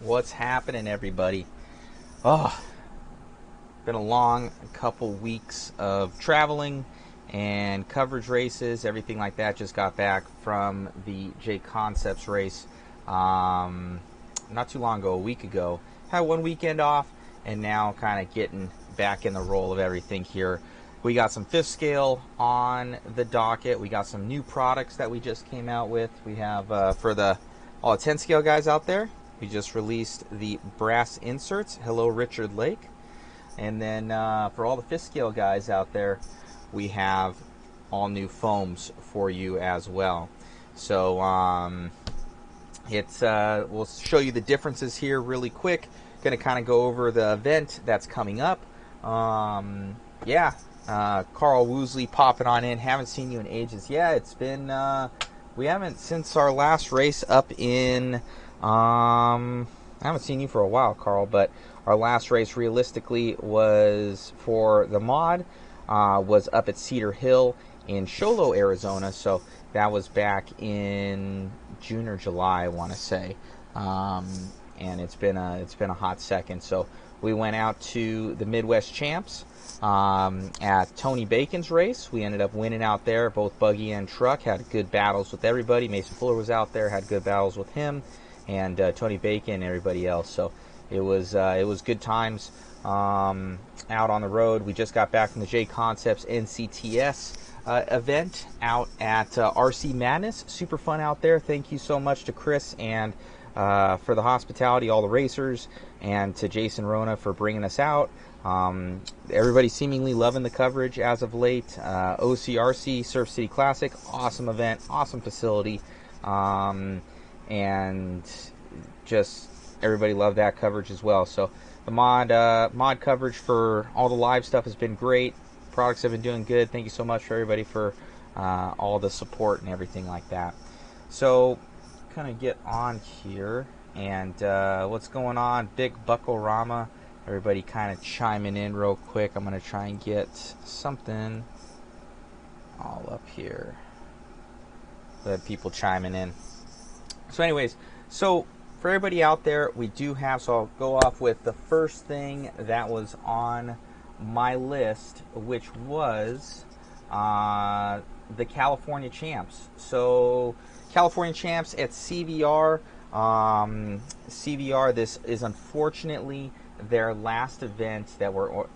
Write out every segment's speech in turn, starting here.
What's happening, everybody? Oh, been a long couple weeks of traveling and coverage races, everything like that. Just got back from the J Concepts race not too long ago, a week ago. Had one weekend off, and now kind of getting back in the roll of everything here. We got some fifth scale on the docket. We got some new products that we just came out with. We have for all the 10 scale guys out there, we just released the brass inserts. Hello, Richard Lake. And then for all the fifth scale guys out there, we have all new foams for you as well. So we'll show you the differences here really quick. Going to kind of go over the event that's coming up. Carl Woosley popping on in. Haven't seen you in ages. Yeah, it's been we haven't since our last race up in I haven't seen you for a while, Carl, but our last race realistically was for the mod, was up at Cedar Hill in Sholo, Arizona. So that was back in June or July, I want to say. And it's been a hot second. So we went out to the Midwest Champs at Tony Bacon's race. We ended up winning out there, both buggy and truck. Had good battles with everybody. Mason Fuller was out there, had good battles with him, and Tony Bacon and everybody else. So it was good times out on the road. We just got back from the J Concepts NCTS event out at RC Madness. Super fun out there. Thank you so much to Chris and for the hospitality, all the racers, and to Jason Rona for bringing us out. Everybody seemingly loving the coverage as of late. OCRC Surf City Classic, awesome event, awesome facility, and just everybody loved that coverage as well. So the mod coverage for all the live stuff has been great. Products have been doing good. Thank you so much for everybody for all the support and everything like that. So kind of get on here and what's going on? Big Buckorama. Everybody kind of chiming in real quick. I'm going to try and get something all up here. Let people chiming in. So anyways, so for everybody out there, we do have, so I'll go off with the first thing that was on my list, which was the California Champs. So California Champs at CVR. CVR, this is unfortunately their last event that we're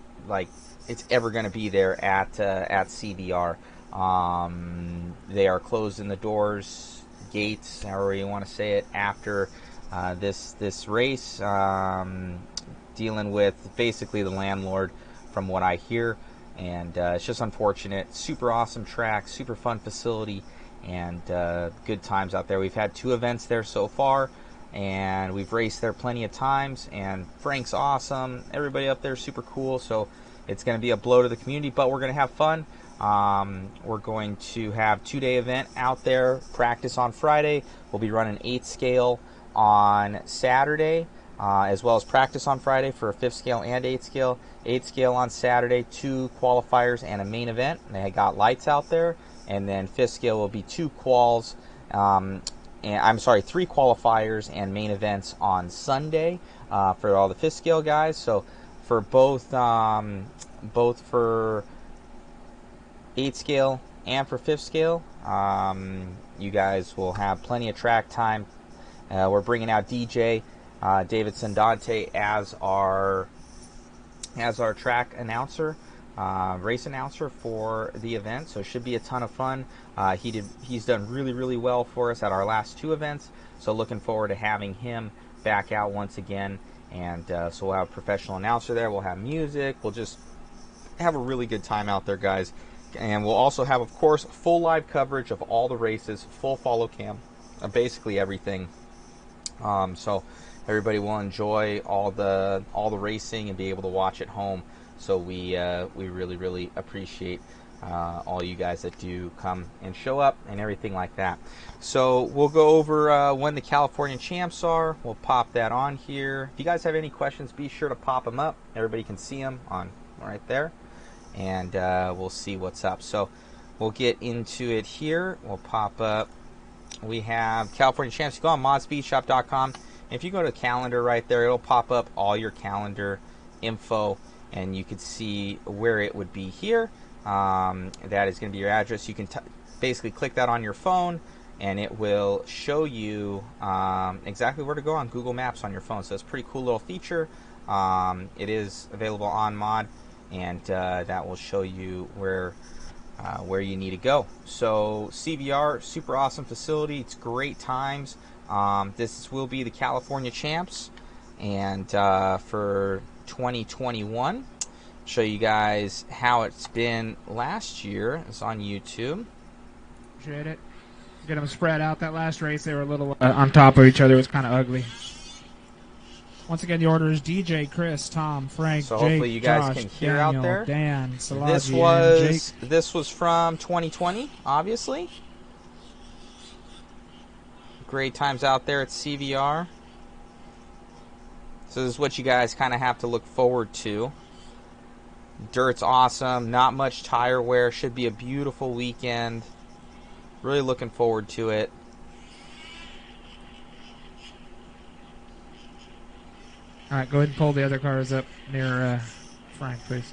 it's ever going to be there at CVR. They are closing the doors, gates, however you want to say it, after this race, dealing with basically the landlord, from what I hear, and it's just unfortunate. Super awesome track, super fun facility, and good times out there. We've had 2 events there so far, and we've raced there plenty of times, and Frank's awesome. Everybody up there is super cool, so it's going to be a blow to the community, but we're going to have fun. We're going to have 2-day event out there, practice on Friday. We'll be running 8 scale on Saturday, as well as practice on Friday for a 5th scale and 8 scale. 8 scale on Saturday, 2 qualifiers and a main event. And they got lights out there. And then 5th scale will be 2 quals, and 3 qualifiers and main events on Sunday for all the 5th scale guys. So for both for 8 scale and for 5th scale, you guys will have plenty of track time. We're bringing out DJ David Sandante as our track announcer, race announcer for the event. So it should be a ton of fun. He's done really well for us at our last 2 events. So looking forward to having him back out once again. And so we'll have a professional announcer there. We'll have music. We'll just have a really good time out there, guys. And we'll also have, of course, full live coverage of all the races, full follow cam, basically everything. So everybody will enjoy all the racing and be able to watch at home. So we really appreciate all you guys that do come and show up and everything like that. So we'll go over when the California Champs are. We'll pop that on here. If you guys have any questions, be sure to pop them up. Everybody can see them on right there, and we'll see what's up. So we'll get into it here. We'll pop up. We have California Champs. You go on modspeedshop.com. If you go to calendar right there, it'll pop up all your calendar info, and you can see where it would be here. That is going to be your address. You can basically click that on your phone, and it will show you exactly where to go on Google Maps on your phone. So it's a pretty cool little feature. It is available on mod, and that will show you where you need to go. So CVR, super awesome facility. It's great times. This will be the California Champs, and for 2021, show you guys how it's been last year. It's on YouTube. Appreciate it. Get them spread out. That last race, they were a little on top of each other. It was kind of ugly. Once again, the order is DJ, Chris, Tom, Frank, so Jake, hopefully you guys Josh, can hear Daniel, out there. Dan, Salaji, and Jake. This was from 2020, obviously. Great times out there at CVR. So this is what you guys kind of have to look forward to. Dirt's awesome. Not much tire wear. Should be a beautiful weekend. Really looking forward to it. All right, go ahead and pull the other cars up near Frank, please.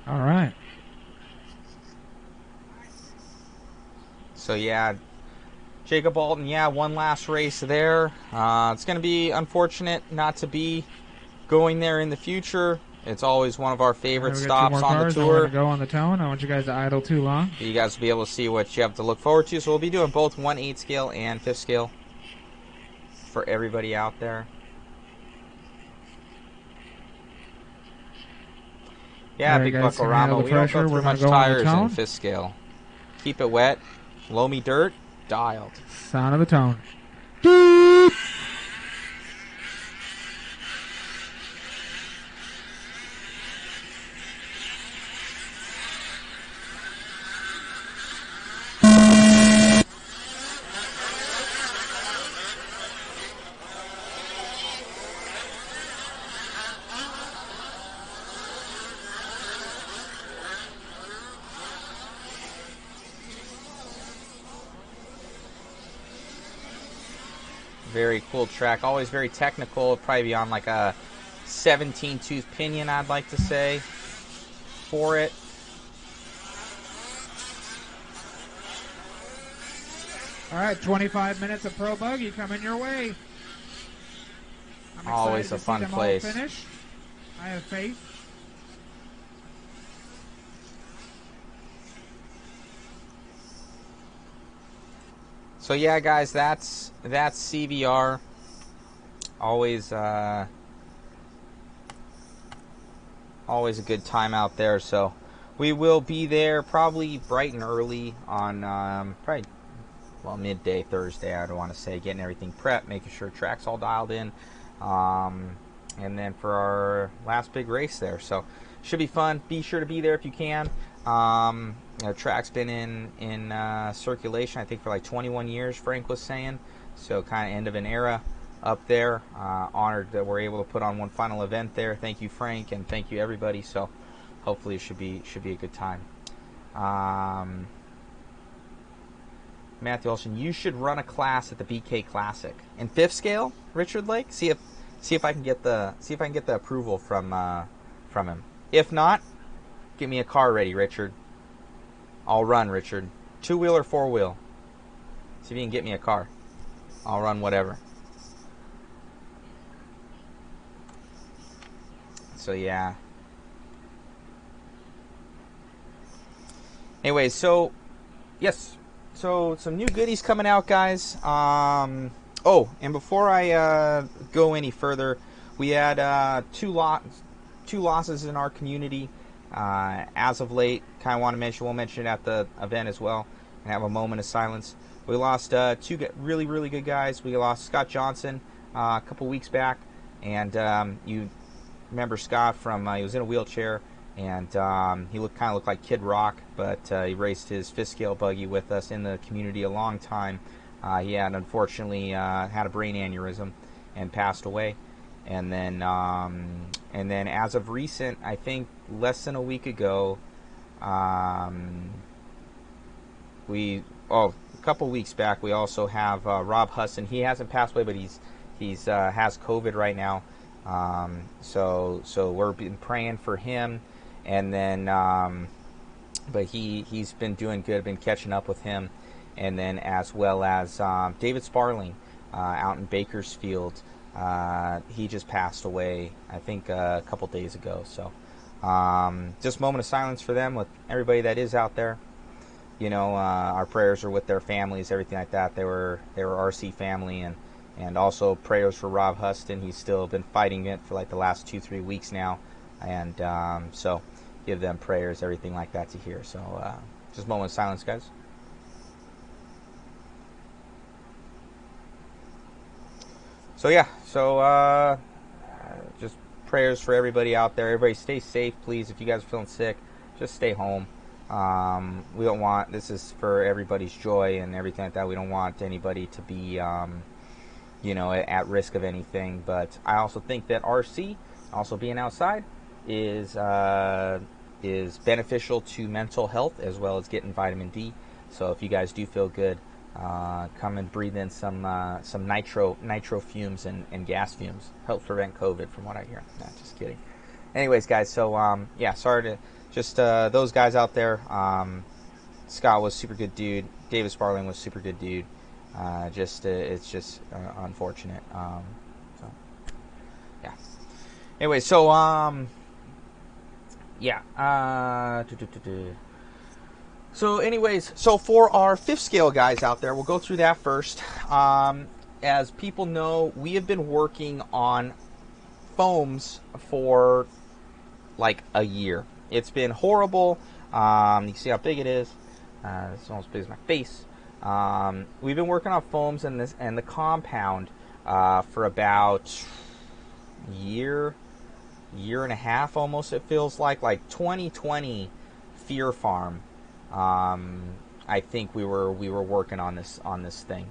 All right. So yeah, Jacob Alton, yeah, one last race there. It's going to be unfortunate not to be going there in the future. It's always one of our favorite stops on the tour. I want to go on the tone. I want you guys to idle too long. You guys will be able to see what you have to look forward to. So we'll be doing both 1/8 scale and 5th scale for everybody out there. Yeah, right, Big guys, Buckorama. We don't go through much tires in tone. 5th scale. Keep it wet. Loamy dirt. Dialed. Sound of the tone. Very cool track. Always very technical. It'll probably be on like a 17-tooth pinion, I'd like to say, for it. All right, 25 minutes of Pro Buggy coming your way. I'm Always a fun place. All finish. I have faith. So yeah, guys, that's CVR. Always always a good time out there. So we will be there probably bright and early on probably midday Thursday. I don't want to say, getting everything prepped, making sure track's all dialed in, and then for our last big race there. So should be fun. Be sure to be there if you can. Track's been in circulation, I think, for like 21 years, Frank was saying. So kind of end of an era up there. Honored that we're able to put on one final event there. Thank you, Frank, and thank you, everybody. So hopefully it should be a good time. Matthew Olson, you should run a class at the BK Classic in 5th scale, Richard Lake. See if I can get the approval from him. If not, get me a car ready, Richard. I'll run, Richard. 2-wheel or 4-wheel. See if you can get me a car. I'll run whatever. So yeah. Anyway, so yes. So some new goodies coming out, guys. Oh, and before I go any further, we had two losses in our community as of late. Kind of want to mention, we'll mention it at the event as well, and have a moment of silence. We lost two really, really good guys. We lost Scott Johnson a couple weeks back, and you remember Scott from, he was in a wheelchair, and he kind of looked like Kid Rock, but he raced his 5th scale buggy with us in the community a long time. He had, unfortunately, had a brain aneurysm and passed away. And then as of recent, I think less than a week ago, a couple weeks back we also have Rob Husson. He hasn't passed away, but he's has COVID right now. So we're been praying for him, and then but he's been doing good. Been catching up with him, and then as well as David Sparling out in Bakersfield. He just passed away, I think, a couple days ago. So just a moment of silence for them, with everybody that is out there. You know, our prayers are with their families, everything like that. They were RC family, and also prayers for Rob Huston. He's still been fighting it for like the last 2-3 weeks now, and so give them prayers, everything like that to hear. So just a moment of silence, guys. So yeah, just prayers for everybody out there. Everybody stay safe, please. If you guys are feeling sick, just stay home. We don't want, this is for everybody's joy and everything like that. We don't want anybody to be, you know, at risk of anything. But I also think that RC, also being outside, is beneficial to mental health as well as getting vitamin D. So if you guys do feel good, come and breathe in some nitro fumes and gas fumes. Helps prevent COVID, from what I hear. Nah, just kidding. Anyways, guys, so yeah, sorry to just those guys out there. Scott was super good dude. David Sparling was super good dude. It's just unfortunate. So yeah. Anyway, so yeah. So anyways, so for our 5th scale guys out there, we'll go through that first. As people know, we have been working on foams for like a year. It's been horrible. You can see how big it is. It's almost as big as my face. We've been working on foams and the compound for about year and a half almost. It feels like 2020 Fear Farm. I think we were working on this thing.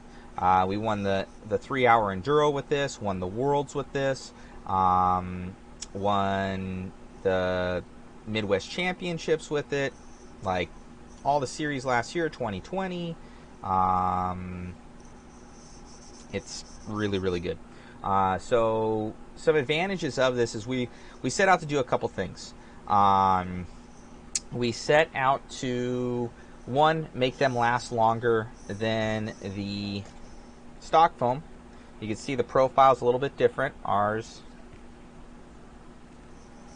We won the 3-hour enduro with this. Won the worlds with this. Won the Midwest Championships with it, like all the series last year, 2020. It's really, really good. So some advantages of this is we set out to do a couple things. We set out to, one, make them last longer than the stock foam. You can see the profile's a little bit different. Ours,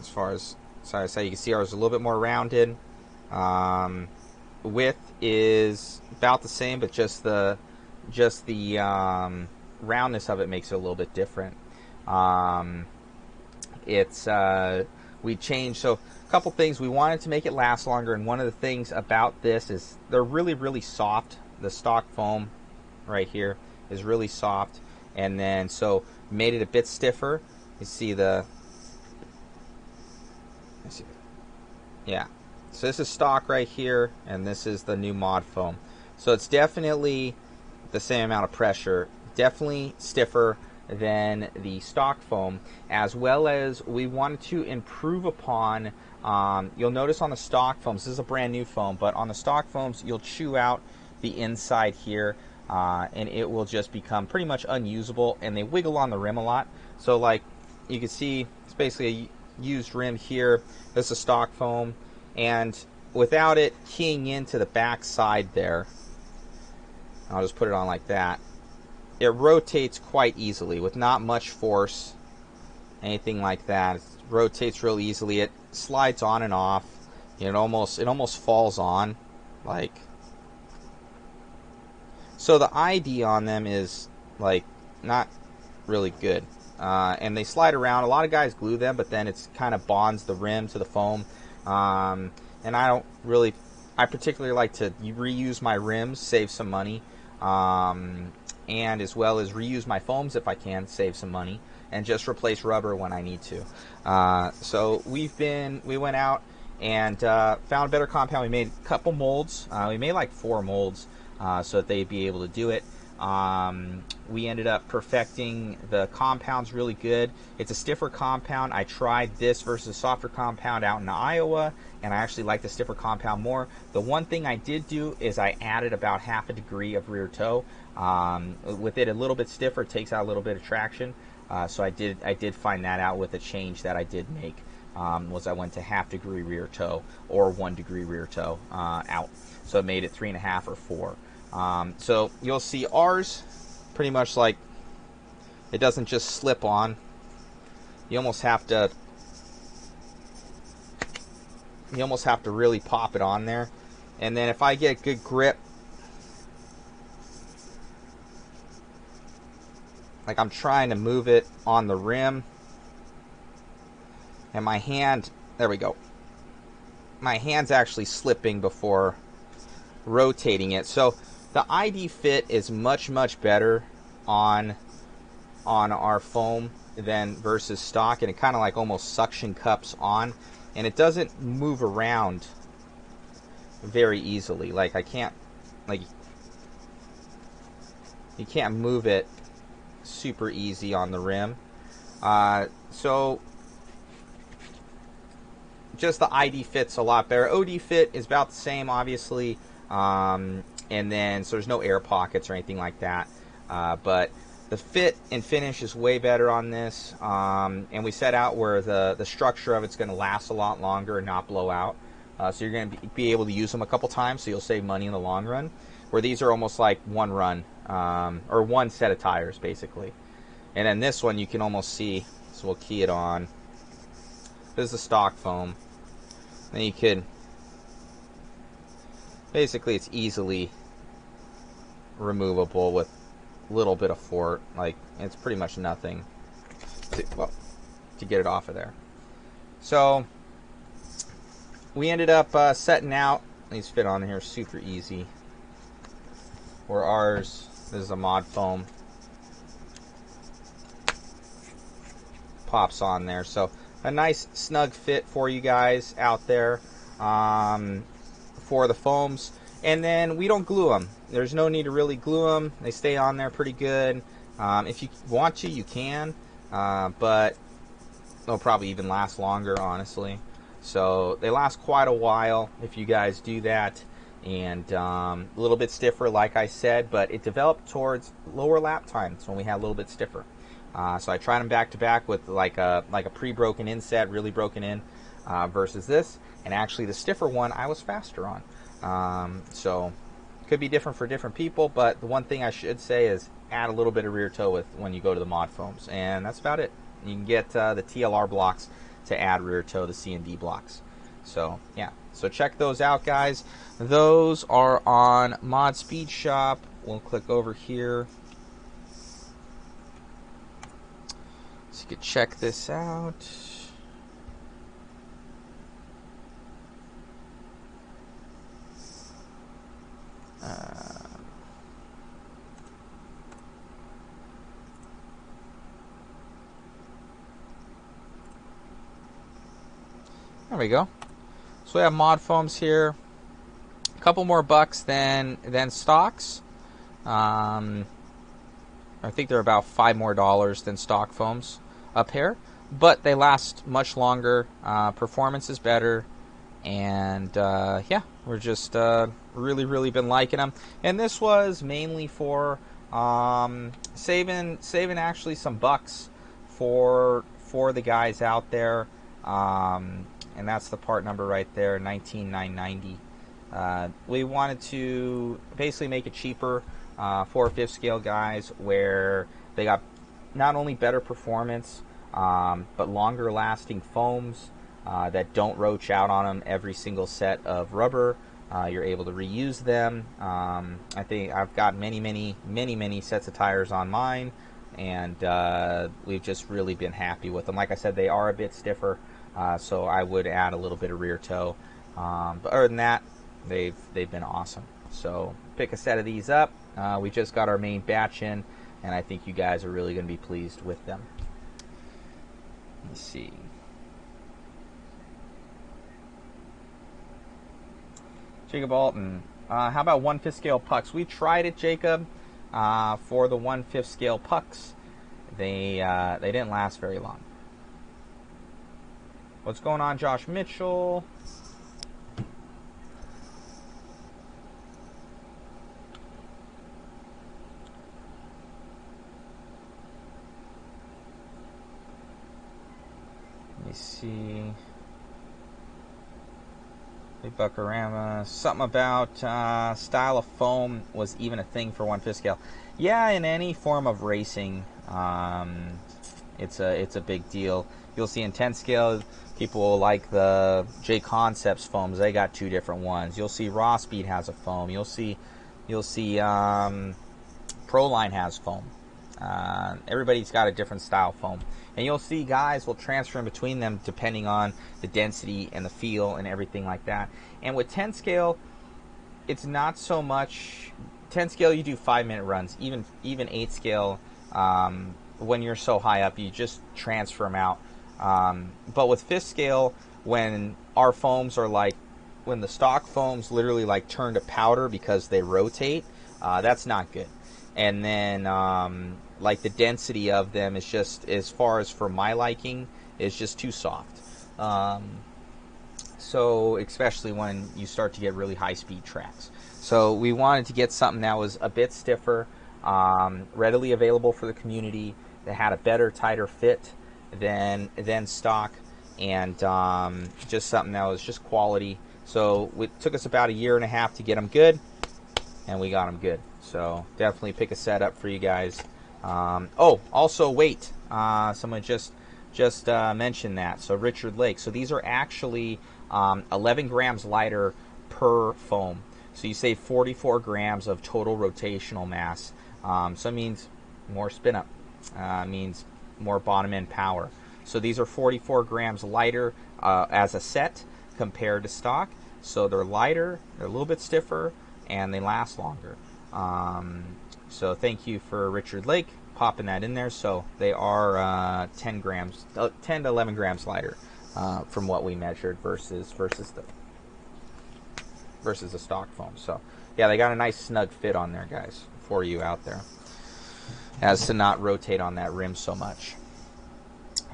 as far as size, you can see ours is a little bit more rounded. Width is about the same, but just the roundness of it makes it a little bit different. We changed, so a couple things. We wanted to make it last longer, and one of the things about this is they're really, really soft. The stock foam right here is really soft, and then so made it a bit stiffer. You see yeah. So this is stock right here, and this is the new mod foam. So it's definitely the same amount of pressure, definitely stiffer than the stock foam, as well as we wanted to improve upon, you'll notice on the stock foams, this is a brand new foam, but on the stock foams you'll chew out the inside here, and it will just become pretty much unusable, and they wiggle on the rim a lot. So like you can see, it's basically a used rim here. This is stock foam, and without it keying into the back side there, I'll just put it on like that, it rotates quite easily with not much force, anything like that. It rotates real easily. It slides on and off. It almost falls on, like. So the ID on them is like not really good, and they slide around. A lot of guys glue them, but then it's kind of bonds the rim to the foam. And I particularly like to reuse my rims, save some money. And as well as reuse my foams if I can, save some money, and just replace rubber when I need to. So we went out and found a better compound. We made a couple molds. We made like 4 molds so that they'd be able to do it. We ended up perfecting the compounds really good. It's a stiffer compound. I tried this versus a softer compound out in Iowa, and I actually like the stiffer compound more. The one thing I did do is I added about half a degree of rear toe. With it a little bit stiffer, it takes out a little bit of traction. So I did find that out with a change that I did make. Was I went to half degree rear toe or 1 degree rear toe out. So it made it 3.5 or 4. So you'll see ours pretty much like it doesn't just slip on. You almost have to really pop it on there. And then if I get good grip, like I'm trying to move it on the rim, and my hand, there we go. My hand's actually slipping before rotating it. So the ID fit is much better on our foam than versus stock, and it kind of like almost suction cups on, and it doesn't move around very easily. Like I can't, like you can't move it super easy on the rim. So just the ID fit's a lot better. OD fit is about the same, obviously. And then, so there's no air pockets or anything like that. But the fit and finish is way better on this. And we set out where the structure of it's going to last a lot longer and not blow out. So you're going to be able to use them a couple times, so you'll save money in the long run. Where these are almost like one run, or one set of tires, basically. And then this one you can almost see, so we'll key it on. This is the stock foam. Then you could, basically it's easily removable with a little bit of force. Like, it's pretty much nothing to get it off of there. So we ended up setting out. These fit on here super easy. Where ours, this is a mod foam, pops on there. So a nice snug fit for you guys out there for the foams. And then we don't glue them. There's no need to really glue them. They stay on there pretty good. If you want to, you can, but they'll probably even last longer, honestly. So they last quite a while if you guys do that. And a little bit stiffer, like I said, but it developed towards lower lap times when we had a little bit stiffer. So I tried them back to back with like a pre-broken in set, really broken in, versus this. And actually the stiffer one I was faster on. So could be different for different people, but the one thing I should say is add a little bit of rear toe with when you go to the mod foams, and that's about it. You can get the TLR blocks to add rear toe, the C&D blocks. So yeah, so check those out, guys. Those are on Mod Speed Shop. We'll click over here so you can check this out. There we go. So we have mod foams here. A couple more bucks than stocks. I think they're about $5 more than stock foams up here, but they last much longer. Performance is better, and yeah, we're just really been liking them. And this was mainly for saving actually some bucks for the guys out there. And that's the part number right there, 19,990. We wanted to basically make it cheaper for 5th scale guys, where they got not only better performance, but longer lasting foams that don't roach out on them every single set of rubber. You're able to reuse them. I think I've got many sets of tires on mine, and we've just really been happy with them. Like I said, they are a bit stiffer. So I would add a little bit of rear toe, but other than that, they've been awesome. So pick a set of these up. We just got our main batch in, and I think you guys are really going to be pleased with them. Let's see. Jacob Alton, how about 1/5 scale pucks? We tried it, Jacob. for the 1/5 scale pucks, they didn't last very long. What's going on, Josh Mitchell? Let me see. Big Buckarama. Something about style of foam was even a thing for 1/5 scale. Yeah, in any form of racing, it's a big deal. You'll see in 10 scale, people will like the J Concepts foams. They got 2 different ones. You'll see Raw Speed has a foam. You'll see Proline has foam. Everybody's got a different style foam. And you'll see guys will transfer in between them depending on the density and the feel and everything like that. And with 10 scale, it's not so much. 10 scale, you do 5-minute runs. Even 8 scale, when you're so high up, you just transfer them out. But with 5th scale, when our foams are like, when the stock foams literally like turn to powder because they rotate, that's not good. And then like the density of them is just, as far as for my liking, is just too soft. So especially when you start to get really high speed tracks. So we wanted to get something that was a bit stiffer, readily available for the community, that had a better, tighter fit than stock, and just something that was just quality. So it took us about 1.5 years to get them good, and we got them good. So definitely pick a set up for you guys. Oh, also weight. Someone just mentioned that. So Richard Lake. So these are actually 11 grams lighter per foam. So you save 44 grams of total rotational mass. So it means more spin up. Means more bottom end power. So these are 44 grams lighter as a set compared to stock. So they're lighter, they're a little bit stiffer, and they last longer. So thank you for Richard Lake popping that in there. So they are 10 to 11 grams lighter from what we measured versus the stock foam. So yeah, they got a nice snug fit on there, guys, for you out there, as to not rotate on that rim so much.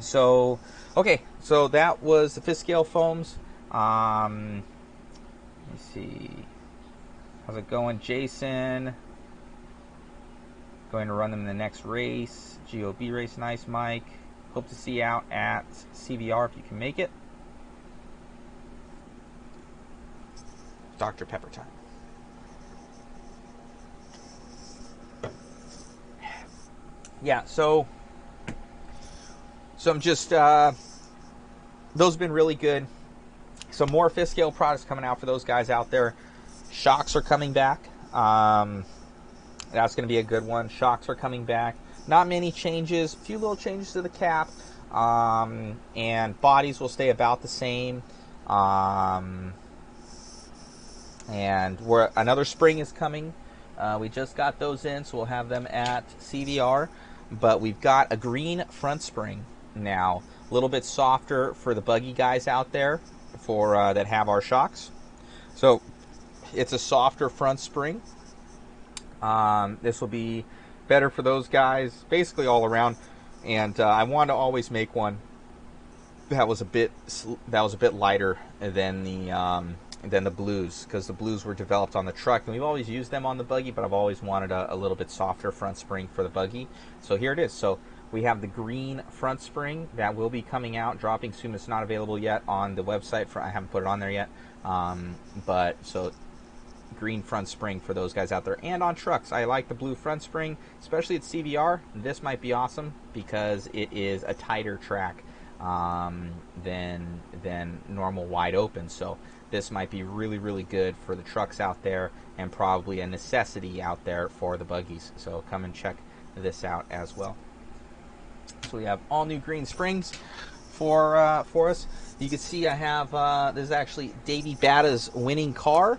So okay, so that was the 5th scale foams. Let me see. How's it going, Jason? Going to run them in the next race. GOB race, nice, Mike. Hope to see you out at CVR if you can make it. Dr. Pepper time. Yeah, so I'm just, those have been really good. Some more 5th scale products coming out for those guys out there. Shocks are coming back. That's going to be a good one. Shocks are coming back. Not many changes. A few little changes to the cap. And bodies will stay about the same. And another spring is coming. We just got those in, so we'll have them at CVR. But we've got a green front spring now. A little bit softer for the buggy guys out there for that have our shocks. So it's a softer front spring. This will be better for those guys, basically all around. And I wanted to always make one that was a bit lighter than the blues, because the blues were developed on the truck, and we've always used them on the buggy, but I've always wanted a little bit softer front spring for the buggy. So here it is. So we have the green front spring that will be coming out, dropping soon. It's not available yet on the website. I haven't put it on there yet. But so green front spring for those guys out there. And on trucks, I like the blue front spring, especially at CVR. This might be awesome because it is a tighter track than normal wide open. So this might be really, really good for the trucks out there, and probably a necessity out there for the buggies. So come and check this out as well. So we have all new green springs for us. You can see I have this is actually Davey Batta's winning car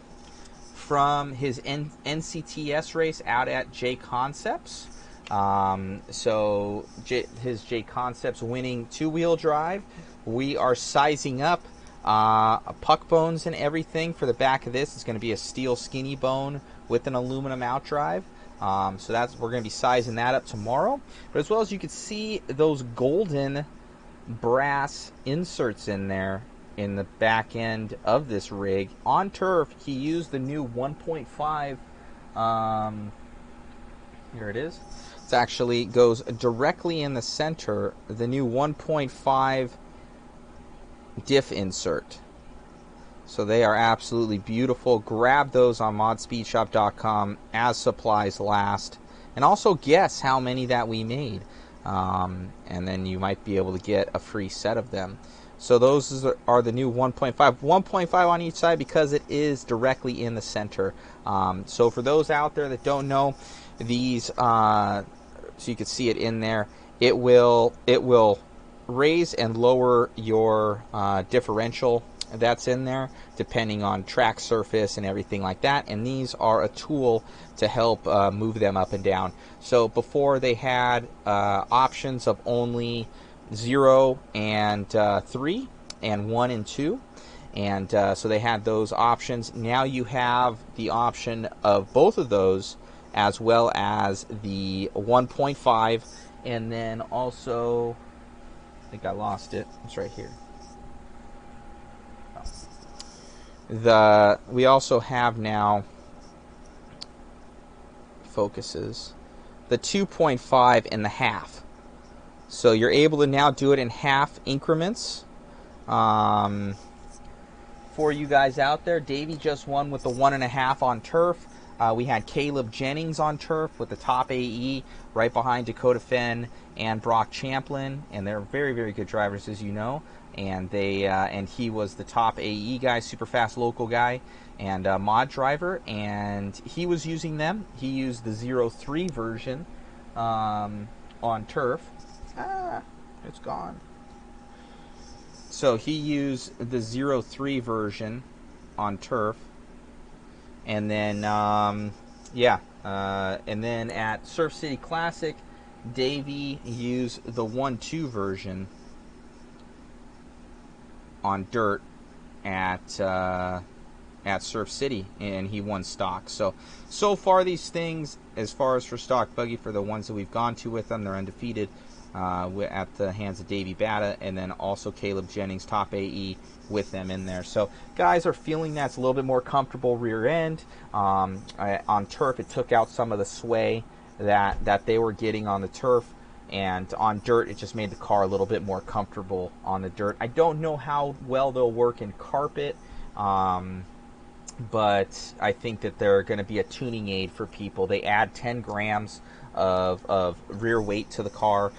from his NCTS race out at J Concepts. So his J Concepts winning 2-wheel drive. We are sizing up puck bones and everything for the back of this. It's going to be a steel skinny bone with an aluminum outdrive. So we're going to be sizing that up tomorrow. But as well as you can see those golden brass inserts in there in the back end of this rig. On turf, he used the new 1.5. Here it is. It actually goes directly in the center, the new 1.5 diff insert. So they are absolutely beautiful. Grab those on modspeedshop.com as supplies last. And also guess how many that we made. And then you might be able to get a free set of them. So those are the new 1.5. 1.5 on each side because it is directly in the center. So for those out there that don't know, these, so you can see it in there, it will raise and lower your differential that's in there depending on track surface and everything like that, and these are a tool to help move them up and down. So before they had options of only 0 and 3 and 1 and 2, and so they had those options. Now you have the option of both of those as well as the 1.5, and then also I think I lost it. It's right here. We also have now focuses the 2.5 and the half. So you're able to now do it in half increments. For you guys out there, Davey just won with the 1.5 on turf. We had Caleb Jennings on turf with the top AE right behind Dakota Fenn and Brock Champlin, and they're very, very good drivers, as you know. And he was the top AE guy, super fast local guy, and mod driver, and he was using them. He used the 0.3 version on turf. It's gone. So he used the 0.3 version on turf, and then and then at Surf City Classic, Davey used the 1.2 version on dirt at Surf City, and he won stock. So far these things, as far as for stock buggy, for the ones that we've gone to with them, they're undefeated at the hands of Davey Batta, and then also Caleb Jennings, top AE, with them in there. So guys are feeling that's a little bit more comfortable rear end. On turf, it took out some of the sway that they were getting on the turf, and on dirt, it just made the car a little bit more comfortable on the dirt. I don't know how well they'll work in carpet, but I think that they're going to be a tuning aid for people. They add 10 grams of rear weight to the car,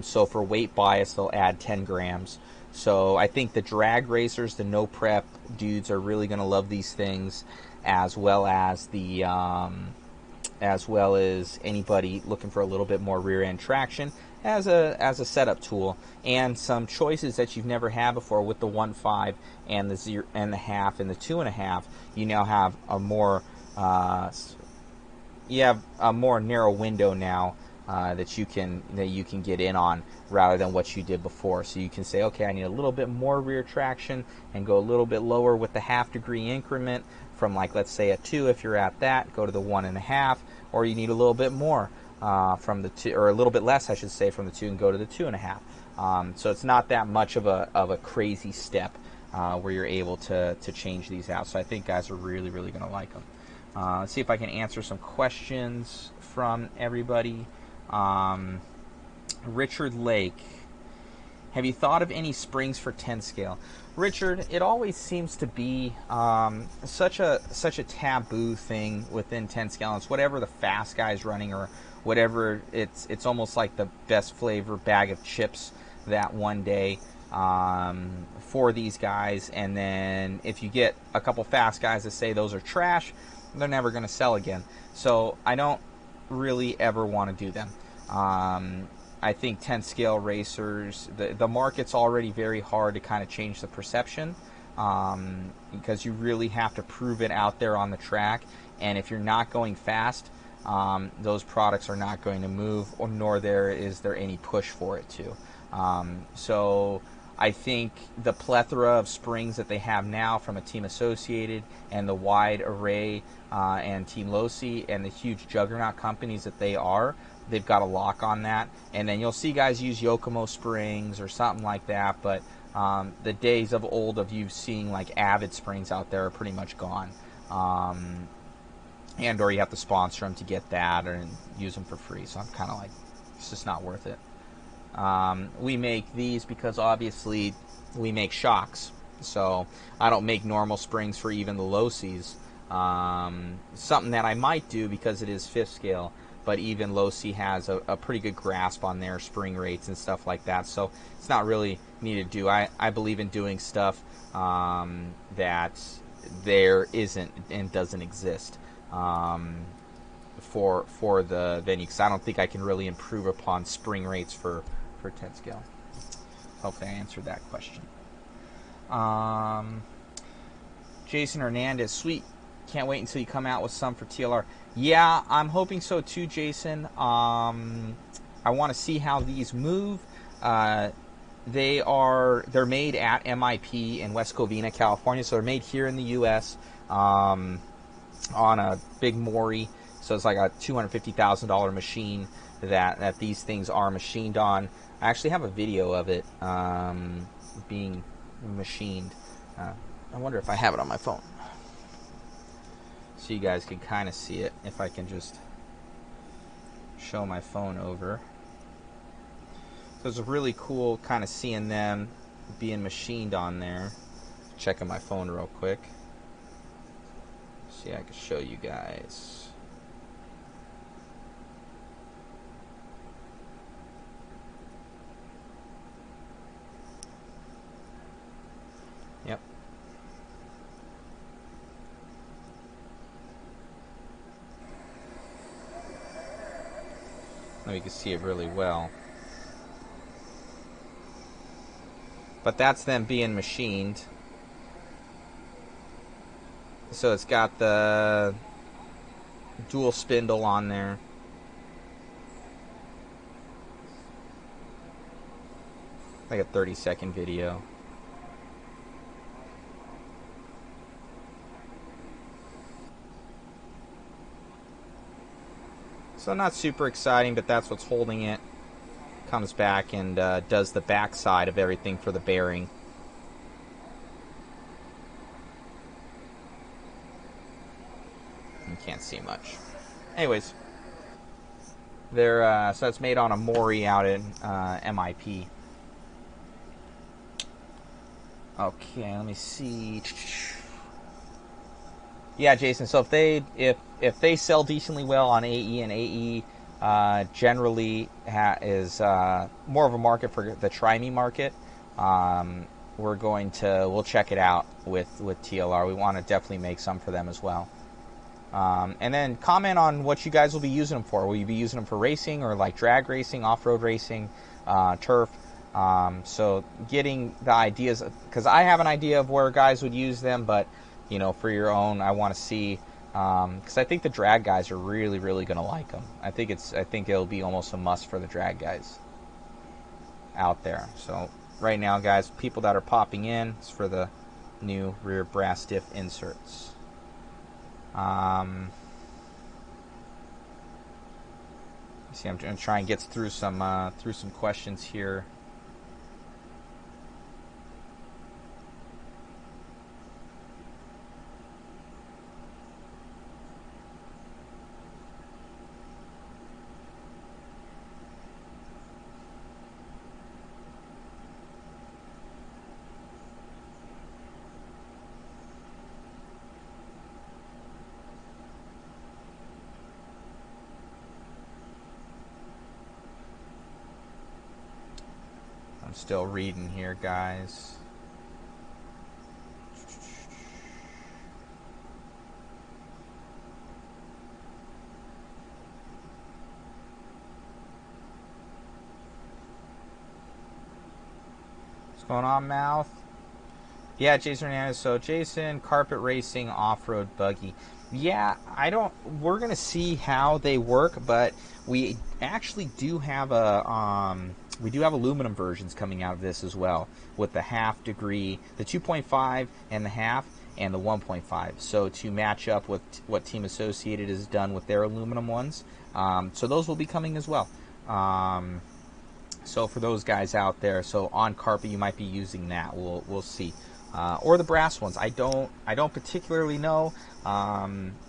so for weight bias, they'll add 10 grams. So I think the drag racers, the no prep dudes, are really going to love these things, as well as anybody looking for a little bit more rear end traction as a setup tool, and some choices that you've never had before with the 1.5 and the 0 and the half and the 2.5. You now have a more narrow window now that you can get in on, rather than what you did before. So you can say, okay, I need a little bit more rear traction and go a little bit lower with the half-degree increment from, like, let's say a 2. If you're at that, go to the 1.5, or you need a little bit more from the 2, or a little bit less, I should say, from the 2, and go to the 2.5. So it's not that much of a crazy step where you're able to change these out. So I think guys are really, really going to like them. Let's see if I can answer some questions from everybody. Richard Lake, have you thought of any springs for 10 scale? Richard, it always seems to be such a taboo thing within 10 scale. It's whatever the fast guy's running, or whatever. It's almost like the best flavor bag of chips that one day for these guys. And then if you get a couple fast guys that say those are trash, they're never going to sell again. So I don't really ever want to do them. I think 10 scale racers, the market's already very hard to kind of change the perception, because you really have to prove it out there on the track. And if you're not going fast, those products are not going to move, nor is there any push for it to. So I think the plethora of springs that they have now from a Team Associated and the wide array and Team Losi and the huge juggernaut companies that they are, they've got a lock on that. And then you'll see guys use Yokomo springs or something like that, but the days of old of you seeing like Avid springs out there are pretty much gone. And or you have to sponsor them to get that or use them for free. So I'm kind of like, it's just not worth it. We make these because obviously we make shocks. So I don't make normal springs for even the Losis. Something that I might do because it is 5th scale, but even Losi has a pretty good grasp on their spring rates and stuff like that. So it's not really needed to do. I believe in doing stuff that there isn't and doesn't exist for the venue, because I don't think I can really improve upon spring rates for 10 scale. Hopefully I answered that question. Jason Hernandez, sweet. Can't wait until you come out with some for TLR. Yeah, I'm hoping so too, Jason. I want to see how these move. They're made at MIP in West Covina, California, so they're made here in the U.S. On a big Mori, so it's like a $250,000 machine that these things are machined on. I actually have a video of it being machined. I wonder if I have it on my phone, so you guys can kind of see it. If I can just show my phone over. So it's really cool kind of seeing them being machined on there. Checking my phone real quick. See, I can show you guys. Yep. Now you can see it really well. But that's them being machined. So it's got the dual spindle on there. Like a 30-second video. So not super exciting, but that's what's holding it. Comes back and does the back side of everything for the bearing. You can't see much. Anyways, they're so it's made on a Mori out in MIP. Okay, let me see. Yeah, Jason. So if they sell decently well on AE, and AE generally is more of a market for the Try-Me market, we'll check it out with TLR. We want to definitely make some for them as well. And then comment on what you guys will be using them for. Will you be using them for racing or like drag racing, off-road racing, turf? So getting the ideas, because I have an idea of where guys would use them, but you know, for your own, I want to see, because I think the drag guys are really, really going to like them. I think it'll be almost a must for the drag guys out there. So right now, guys, people that are popping in, it's for the new rear brass diff inserts. See, I'm going to try and get through some questions here. Still reading here, guys. What's going on, Mouth? Yeah, Jason Hernandez. So Jason, carpet racing, off-road buggy. Yeah, we're gonna see how they work, but we actually do have a we do have aluminum versions coming out of this as well, with the half degree, the 2.5 and the half, and the 1.5. So to match up with what Team Associated has done with their aluminum ones. So those will be coming as well. So for those guys out there, so on carpet you might be using that. We'll see. Or the brass ones. I don't particularly know.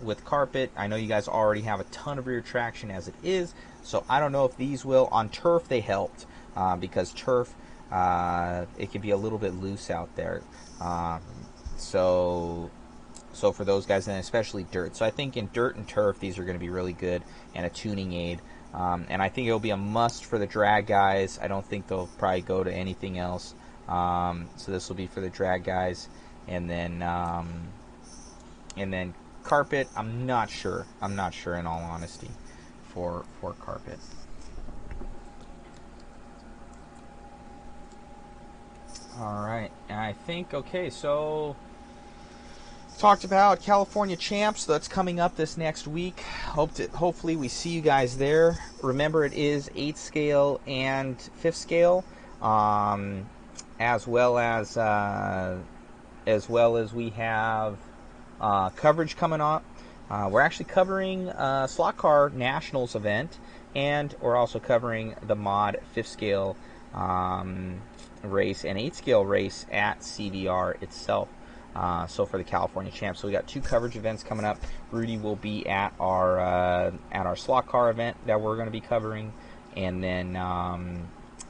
With carpet, I know you guys already have a ton of rear traction as it is. So I don't know if these will. On turf, they helped because turf, it can be a little bit loose out there. So for those guys, and especially dirt. So I think in dirt and turf, these are going to be really good and a tuning aid. And I think it'll be a must for the drag guys. I don't think they'll probably go to anything else. So this will be for the drag guys, and then carpet. I'm not sure in all honesty for carpet. All right, and I think okay. So talked about California Champs. That's coming up this next week. Hopefully we see you guys there. Remember, it is 8th scale and 5th scale, as well as we have coverage coming up. We're actually covering Slot Car Nationals event, and we're also covering the mod 5th scale race and 8th scale race at CVR itself. So for the California Champs, so we got 2 coverage events coming up. Rudy will be at our slot car event that we're going to be covering, and then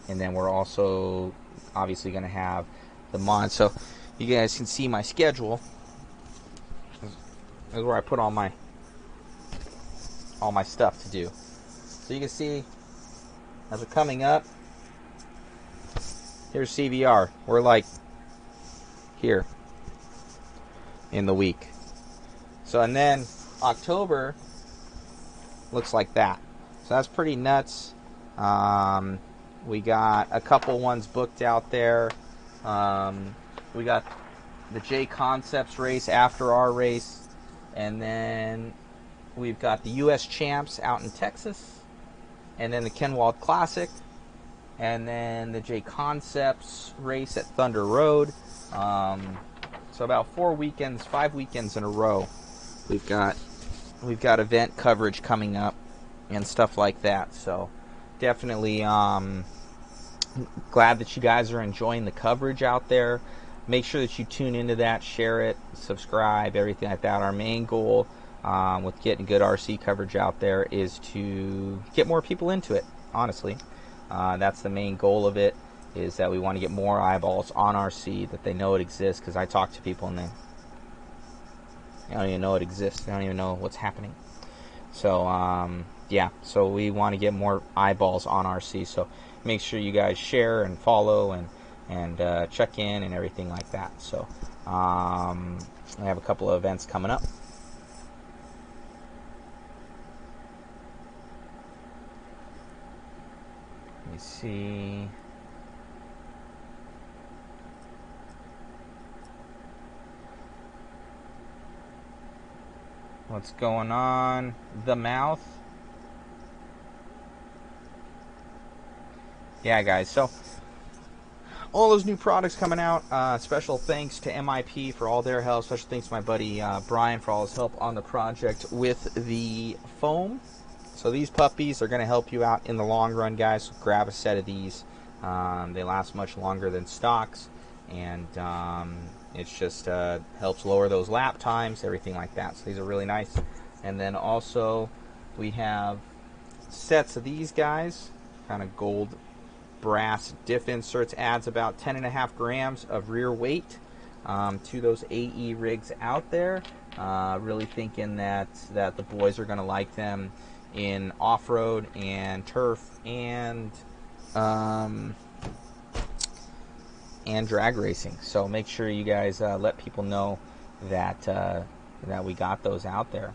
we're also obviously going to have the mod. So you guys can see my schedule. This is where I put all my stuff to do. So you can see as we're coming up. Here's CVR. We're like here in the week. So, and then October looks like that. So that's pretty nuts. We got a couple ones booked out there. We got the J Concepts race after our race, and then we've got the US Champs out in Texas, and then the Kenwald Classic, and then the J Concepts race at Thunder Road. So about 5 weekends in a row, we've got event coverage coming up and stuff like that. So definitely glad that you guys are enjoying the coverage out there. Make sure that you tune into that, share it, subscribe, everything like that. Our main goal with getting good RC coverage out there is to get more people into it, honestly. That's the main goal of it, is that we want to get more eyeballs on RC, that they know it exists, because I talk to people and they don't even know it exists. They don't even know what's happening. So, yeah, so we want to get more eyeballs on RC. So make sure you guys share and follow and check in and everything like that. So I have a couple of events coming up. Let me see. What's going on? The Mouth. Yeah, guys, so all those new products coming out. Special thanks to MIP for all their help. Special thanks to my buddy Brian for all his help on the project with the foam. So these puppies are going to help you out in the long run, guys. So grab a set of these. They last much longer than stocks, and it just helps lower those lap times, everything like that. So these are really nice. And then also we have sets of these guys, kind of gold brass diff inserts. Adds about 10.5 grams of rear weight to those AE rigs out there. Really thinking that the boys are going to like them in off-road and turf and drag racing. So make sure you guys let people know that we got those out there.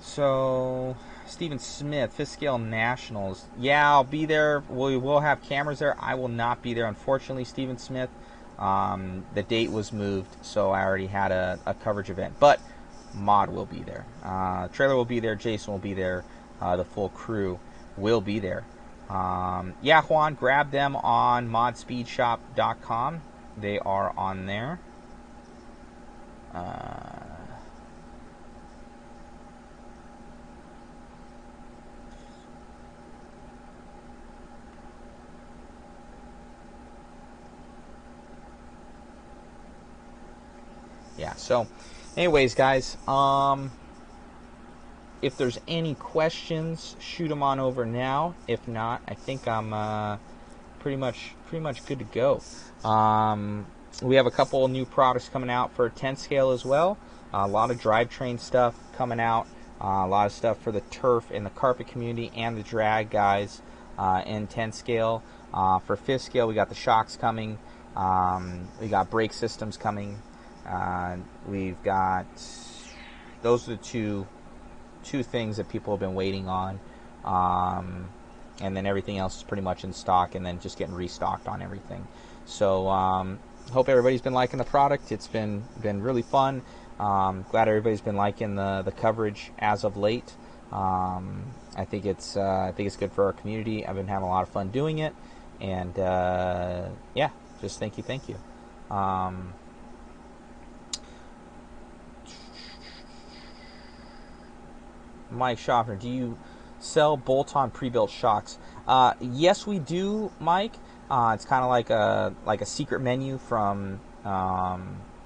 So Stephen Smith, 5th Scale Nationals. Yeah, I'll be there. We will have cameras there. I will not be there, unfortunately, Stephen Smith. The date was moved, so I already had a coverage event. But Mod will be there. Trailer will be there. Jason will be there. The full crew will be there. Yeah, Juan, grab them on modspeedshop.com. They are on there. Yeah, so anyways, guys, if there's any questions, shoot them on over now. If not, I think I'm pretty much good to go. We have a couple new products coming out for 10 scale as well. A lot of drivetrain stuff coming out. A lot of stuff for the turf and the carpet community and the drag guys in 10 scale. For 5th scale, we got the shocks coming. We got brake systems coming. We've got, those are the two things that people have been waiting on. And then everything else is pretty much in stock, and then just getting restocked on everything. So hope everybody's been liking the product. It's been really fun. Glad everybody's been liking the coverage as of late. I think it's good for our community. I've been having a lot of fun doing it, and yeah, just thank you. Mike Schaffner, do you sell bolt-on pre-built shocks? Yes, we do, Mike. It's kind of like a secret menu from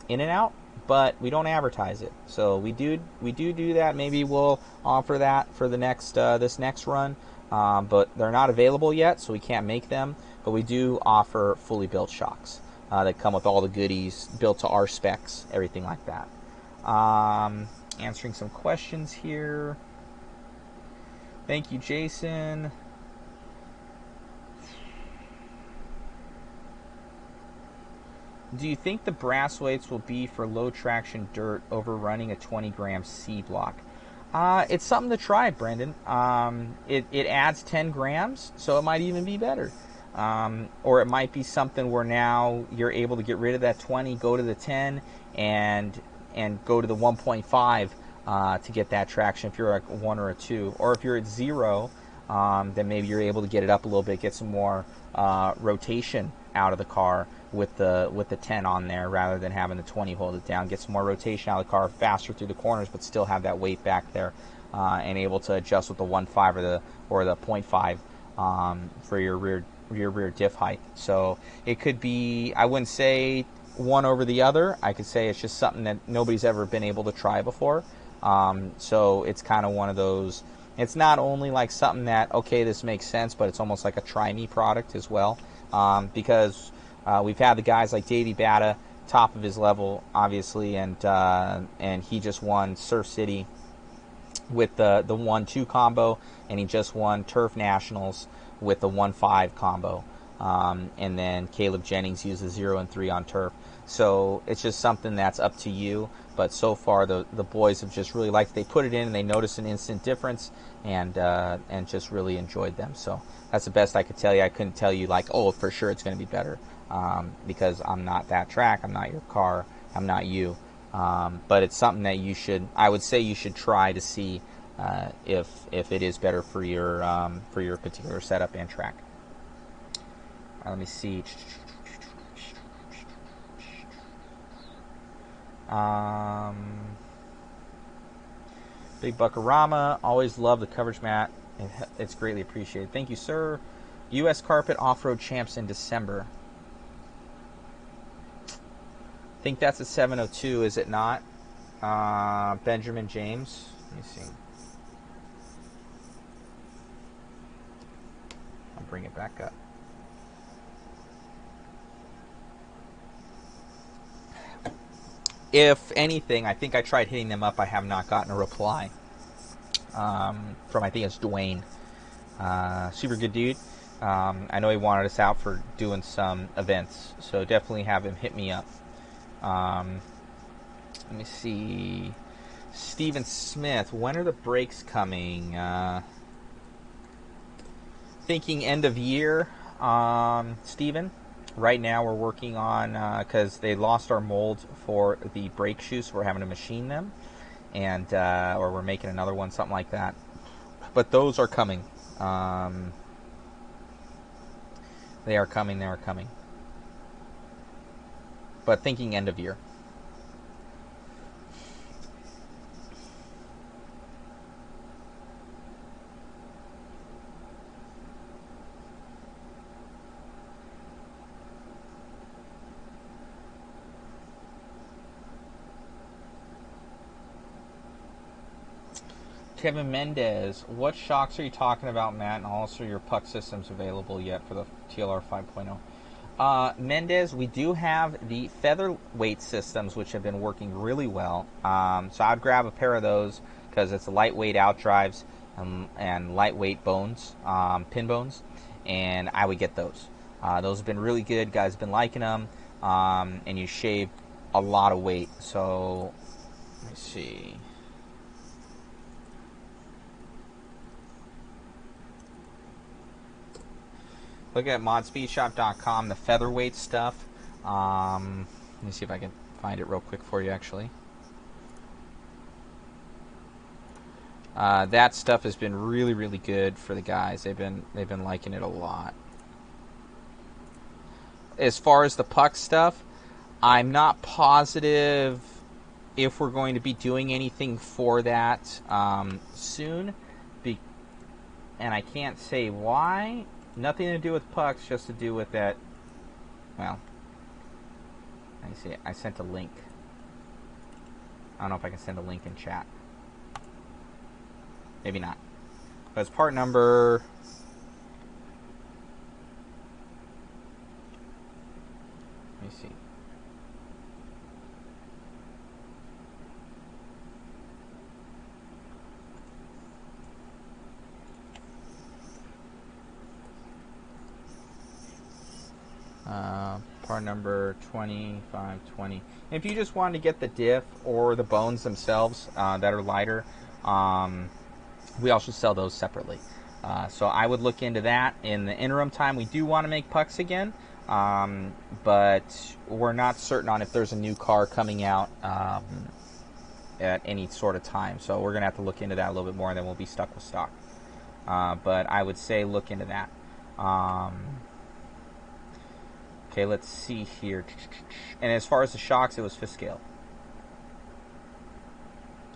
In-N-Out, but we don't advertise it. So we do that. Maybe we'll offer that for the next this next run, but they're not available yet, so we can't make them. But we do offer fully built shocks that come with all the goodies, built to our specs, everything like that. Answering some questions here. Thank you, Jason. Do you think the brass weights will be for low traction dirt over running a 20-gram C block? It's something to try, Brendan. It adds 10 grams, so it might even be better. Or it might be something where now you're able to get rid of that 20, go to the 10, and go to the 1.5 to get that traction if you're like 1 or a 2. Or if you're at 0, then maybe you're able to get it up a little bit, get some more rotation out of the car with the 10 on there rather than having the 20 hold it down. Get some more rotation out of the car, faster through the corners, but still have that weight back there, and able to adjust with the 1.5 or the 0.5 for your rear diff height. So it could be, I wouldn't say one over the other. I could say it's just something that nobody's ever been able to try before. So it's kind of one of those. It's not only like something that, okay, this makes sense, but it's almost like a try me product as well, because we've had the guys like Davey Batta, top of his level, obviously, and he just won Surf City with the 1-2 combo, and he just won Turf Nationals with the 1-5 combo. And then Caleb Jennings uses 0 and 3 on turf. So it's just something that's up to you. But so far, the boys have just really liked it. They put it in and they noticed an instant difference, and just really enjoyed them. So that's the best I could tell you. I couldn't tell you like, oh, for sure it's going to be better, because I'm not that track. I'm not your car. I'm not you. But it's something that I would say you should try to see if it is better for your particular setup and track. Let me see. Big Buckarama, always love the coverage, Matt. It's greatly appreciated. Thank you, sir. U.S. Carpet Off-Road Champs in December. I think that's a 702, is it not? Benjamin James. Let me see. I'll bring it back up. If anything, I think I tried hitting them up. I have not gotten a reply from, I think it's Dwayne. Super good dude. I know he wanted us out for doing some events, so definitely have him hit me up. Let me see. Steven Smith, when are the brakes coming? Thinking end of year, Steven. Right now we're working on, because they lost our mold for the brake shoes, so we're having to machine them, and or we're making another one, something like that. But those are coming. They are coming. They are coming. But thinking end of year. Kevin Mendez, what shocks are you talking about, Matt? And also your puck systems available yet for the TLR 5.0? Mendez, we do have the featherweight systems, which have been working really well. So I'd grab a pair of those because it's lightweight outdrives and lightweight bones, pin bones, and I would get those. Those have been really good. Guys have been liking them, and you shave a lot of weight. So let me see. Look at modspeedshop.com, the featherweight stuff. Let me see if I can find it real quick for you, actually. That stuff has been really, really good for the guys. They've been liking it a lot. As far as the puck stuff, I'm not positive if we're going to be doing anything for that soon, and I can't say why. Nothing to do with pucks, just to do with that. Well, let me see. I sent a link. I don't know if I can send a link in chat. Maybe not. But it's part number. Let me see. Part number 2520. If you just wanted to get the diff or the bones themselves that are lighter, we also sell those separately. So I would look into that. In the interim time, we do want to make pucks again, but we're not certain on if there's a new car coming out at any sort of time. So we're going to have to look into that a little bit more, and then we'll be stuck with stock. But I would say look into that. Okay, let's see here. And as far as the shocks, it was fifth scale.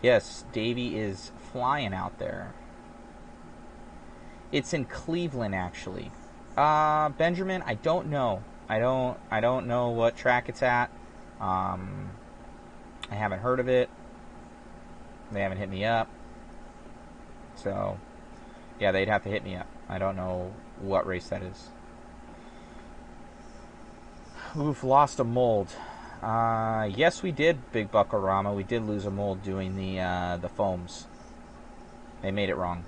Yes, Davey is flying out there. It's in Cleveland, actually. Benjamin, I don't know. I don't know what track it's at. I haven't heard of it. They haven't hit me up. So, yeah, they'd have to hit me up. I don't know what race that is. Oof, lost a mold. Yes, we did, Big Buckarama. We did lose a mold doing the foams. They made it wrong.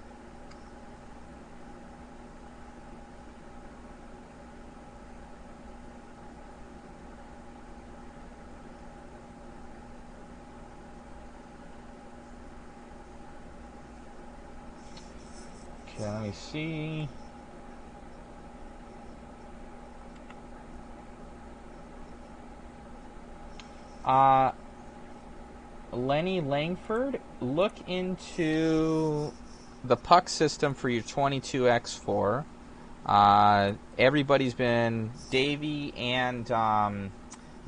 Okay, let me see. Lenny Langford, look into the puck system for your 22X4. Everybody's been, Davey and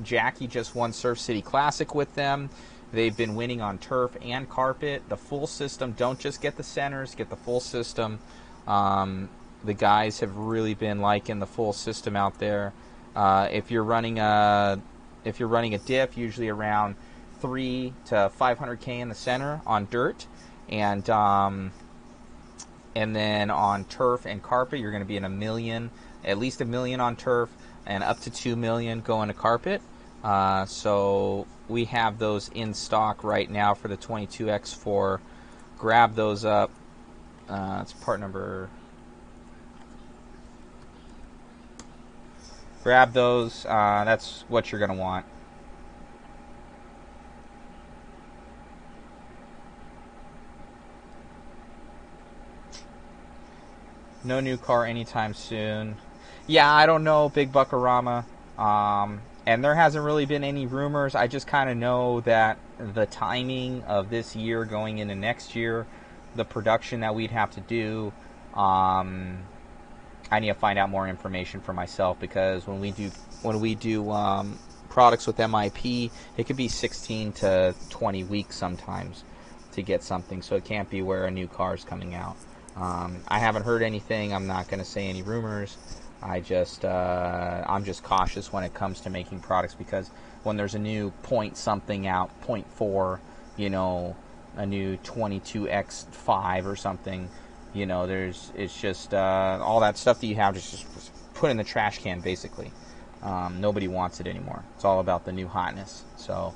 Jackie just won Surf City Classic with them. They've been winning on turf and carpet. The full system, don't just get the centers, get the full system. The guys have really been liking the full system out there. If you're running a diff, usually around 3 to 500K in the center on dirt, and then on turf and carpet, you're going to be in $1 million, at least $1 million on turf, and up to $2 million going to carpet. So we have those in stock right now for the 22X4. Grab those up. It's part number. Grab those. That's what you're going to want. No new car anytime soon. Yeah, I don't know, Big Buckarama. And there hasn't really been any rumors. I just kind of know that the timing of this year going into next year, the production that we'd have to do, I need to find out more information for myself, because when we do products with MIP, it could be 16 to 20 weeks sometimes to get something. So it can't be where a new car is coming out. I haven't heard anything. I'm not going to say any rumors. I'm just cautious when it comes to making products, because when there's a new point something out, point 4, you know, a new 22X5 or something, you know, it's just all that stuff that you have just put in the trash can, basically. Nobody wants it anymore. It's all about the new hotness. So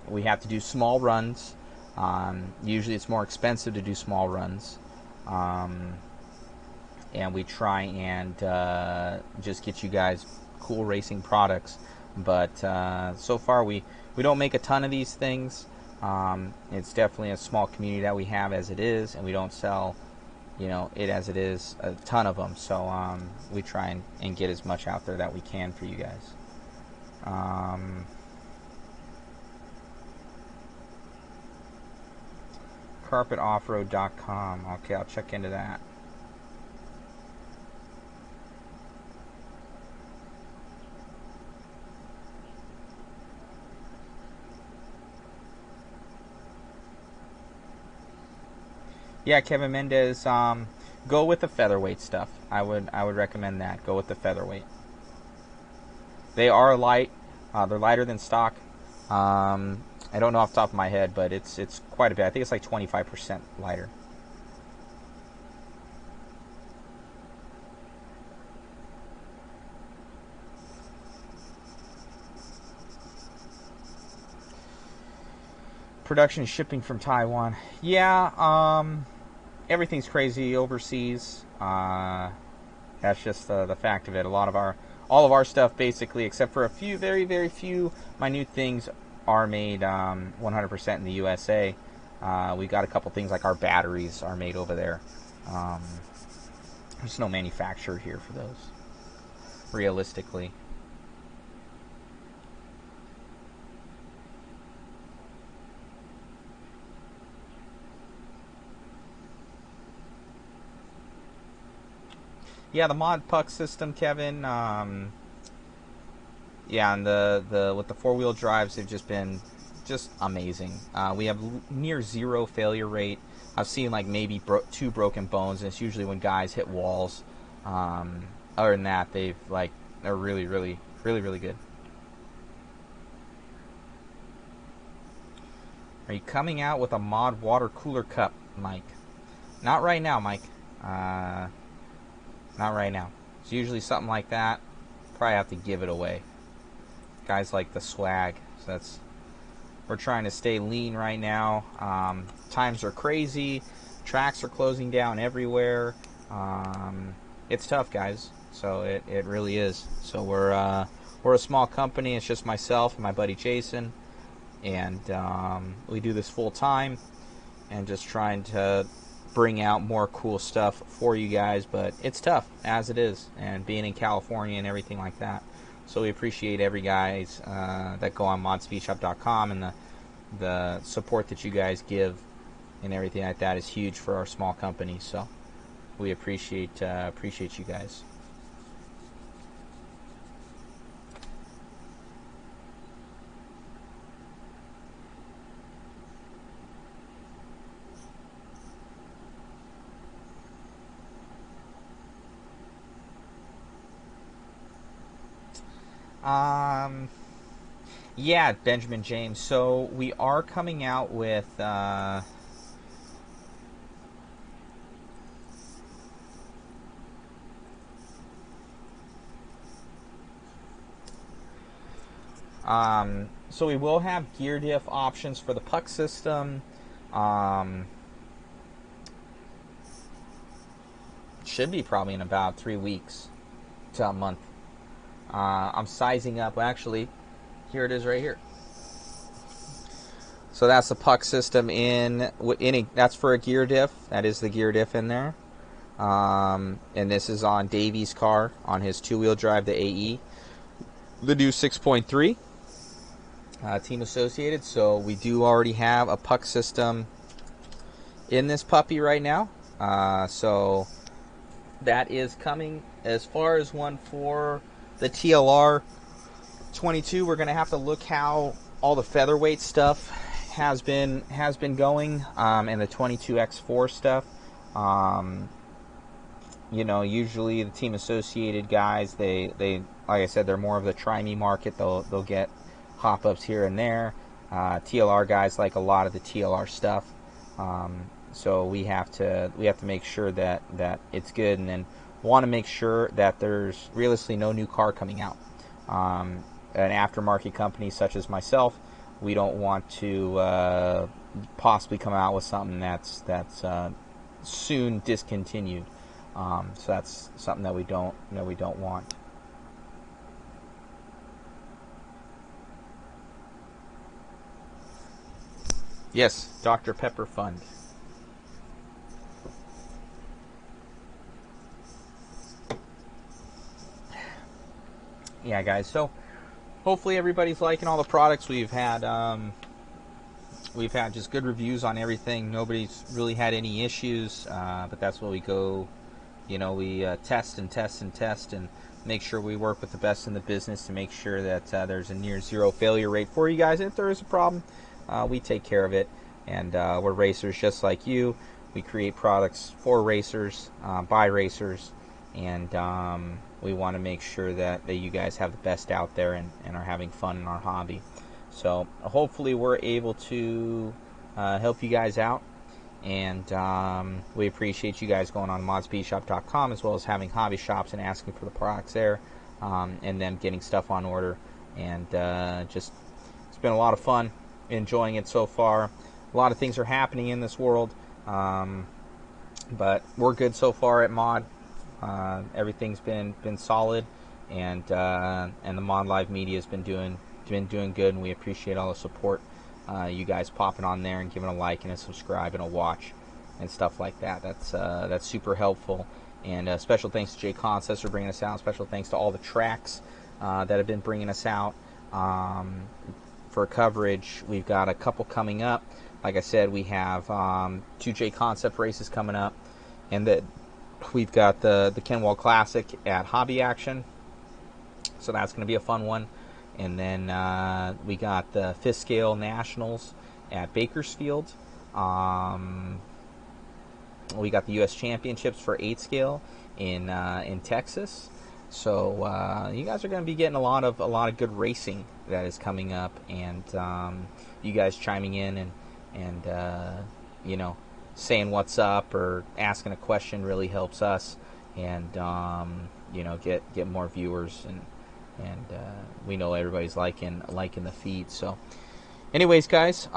we have to do small runs. Usually it's more expensive to do small runs. And we try and just get you guys cool racing products. But so far we don't make a ton of these things. It's definitely a small community that we have as it is, and we don't sell, you know, it as it is, a ton of them. So we try and get as much out there that we can for you guys. Carpetoffroad.com. Okay, I'll check into that. Yeah, Kevin Mendez, go with the featherweight stuff. I would recommend that. Go with the featherweight. They are light. They're lighter than stock. I don't know off the top of my head, but it's quite a bit. I think it's like 25% lighter. Production and shipping from Taiwan. Yeah, everything's crazy overseas. That's just the fact of it. All of our stuff, basically, except for a few, very, very few minute things, are made 100% in the USA. We got a couple things like our batteries are made over there. There's no manufacturer here for those, realistically. Yeah, the mod puck system, Kevin. Yeah, and the with the 4-wheel drives, they've just been just amazing. We have near zero failure rate. I've seen like maybe 2 broken bones, and it's usually when guys hit walls. Other than that, they're really, really, really, really good. Are you coming out with a mod water cooler cup, Mike? Not right now, Mike. Not right now. It's usually something like that. Probably have to give it away. Guys like the swag. So we're trying to stay lean right now. Times are crazy. Tracks are closing down everywhere. It's tough, guys. So it really is. So we're a small company. It's just myself and my buddy Jason, and we do this full time, and just trying to bring out more cool stuff for you guys. But it's tough as it is, and being in California and everything like that. So we appreciate every guys that go on modspeedshop.com, and the support that you guys give and everything like that is huge for our small company. So we appreciate you guys. Yeah, Benjamin James. So we are coming out with so we will have gear diff options for the puck system. Should be probably in about 3 weeks to a month. I'm sizing up. Well, actually, here it is right here. So that's the puck system that's for a gear diff. That is the gear diff in there. And this is on Davy's car, on his 2-wheel drive, the AE. The new 6.3. Team Associated. So we do already have a puck system in this puppy right now. So that is coming. As far as one for the TLR 22, we're going to have to look how all the featherweight stuff has been going, and the 22X4 stuff. Usually the team associated guys, they like I said, they're more of the try-me market. They'll get hop-ups here and there. TLR guys like a lot of the TLR stuff. So we have to make sure that it's good, and then want to make sure that there's realistically no new car coming out. An aftermarket company such as myself, we don't want to possibly come out with something that's soon discontinued. So that's something that we don't want. Yes, Dr. Pepper Fund. Yeah, guys. So hopefully everybody's liking all the products we've had. We've had just good reviews on everything. Nobody's really had any issues, but that's what we go. We test and test and test and make sure we work with the best in the business to make sure that there's a near zero failure rate for you guys. And if there is a problem, we take care of it. And we're racers just like you. We create products for racers, by racers, and we want to make sure that you guys have the best out there and are having fun in our hobby. So hopefully we're able to help you guys out. And we appreciate you guys going on modspeedshop.com, as well as having hobby shops and asking for the products there, and them getting stuff on order. And just, it's been a lot of fun, enjoying it so far. A lot of things are happening in this world, but we're good so far at Mod. Everything's been solid, and the Mod Live Media has been doing good, and we appreciate all the support. You guys popping on there and giving a like and a subscribe and a watch and stuff like that. That's super helpful. And special thanks to Jay Concepts for bringing us out. Special thanks to all the tracks that have been bringing us out for coverage. We've got a couple coming up. Like I said, we have 2 J Concept races coming up, and then we've got the Kenwell Classic at Hobby Action. So that's going to be a fun one. And then we got the 5th Scale Nationals at Bakersfield. We got the U.S. Championships for 8th Scale in Texas. So you guys are going to be getting a lot of good racing that is coming up, and you guys chiming in and saying what's up or asking a question really helps us, and get more viewers, and we know everybody's liking the feed. So anyways, guys,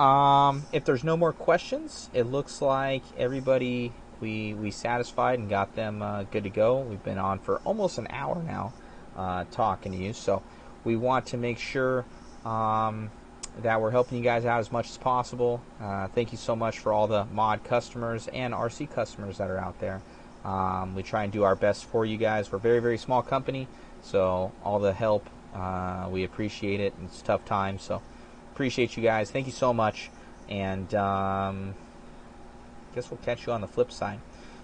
if there's no more questions, it looks like everybody we satisfied and got them good to go. We've been on for almost an hour now talking to you, so we want to make sure that we're helping you guys out as much as possible. Thank you so much for all the mod customers and RC customers that are out there. We try and do our best for you guys. We're a very, very small company, so all the help, we appreciate it. It's tough times, so appreciate you guys. Thank you so much, and guess we'll catch you on the flip side.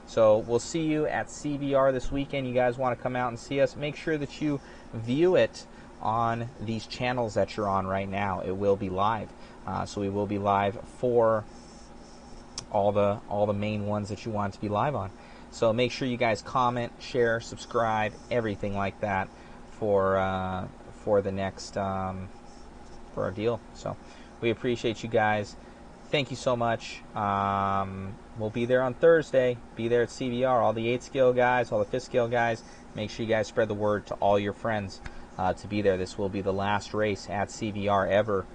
So we'll see you at CVR this weekend. You guys want to come out and see us, make sure that you view it on these channels that you're on right now. It will be live, so we will be live for all the main ones that you want to be live on. So make sure you guys comment, share, subscribe, everything like that for the next for our deal. So we appreciate you guys. Thank you so much. We'll be there on Thursday. Be there at CVR. All the 8th scale guys, all the 5th scale guys. Make sure you guys spread the word to all your friends to be there. This will be the last race at CVR ever.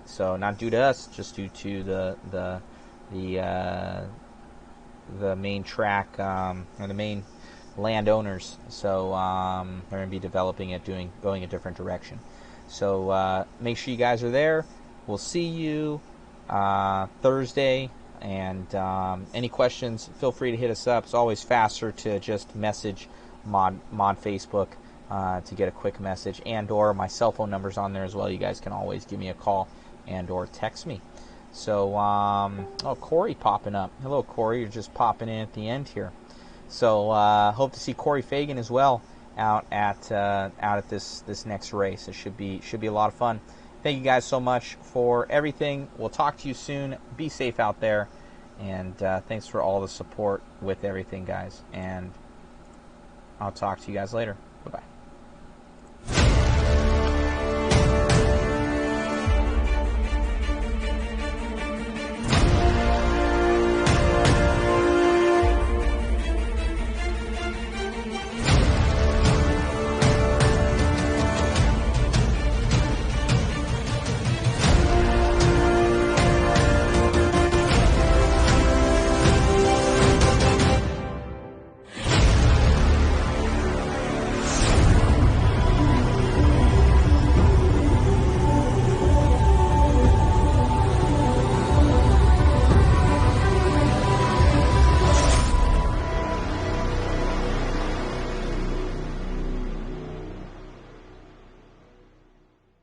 So not due to us, just due to the main track or the main landowners. So they're going to be developing it, going a different direction. So make sure you guys are there. We'll see you Thursday. And any questions, feel free to hit us up. It's always faster to just message Mod Facebook to get a quick message, and or my cell phone number's on there as well. You guys can always give me a call and or text me. So, oh, Corey popping up. Hello, Corey. You're just popping in at the end here. So hope to see Corey Fagan as well out at this next race. It should be a lot of fun. Thank you guys so much for everything. We'll talk to you soon. Be safe out there, and thanks for all the support with everything, guys. And I'll talk to you guys later. Bye bye.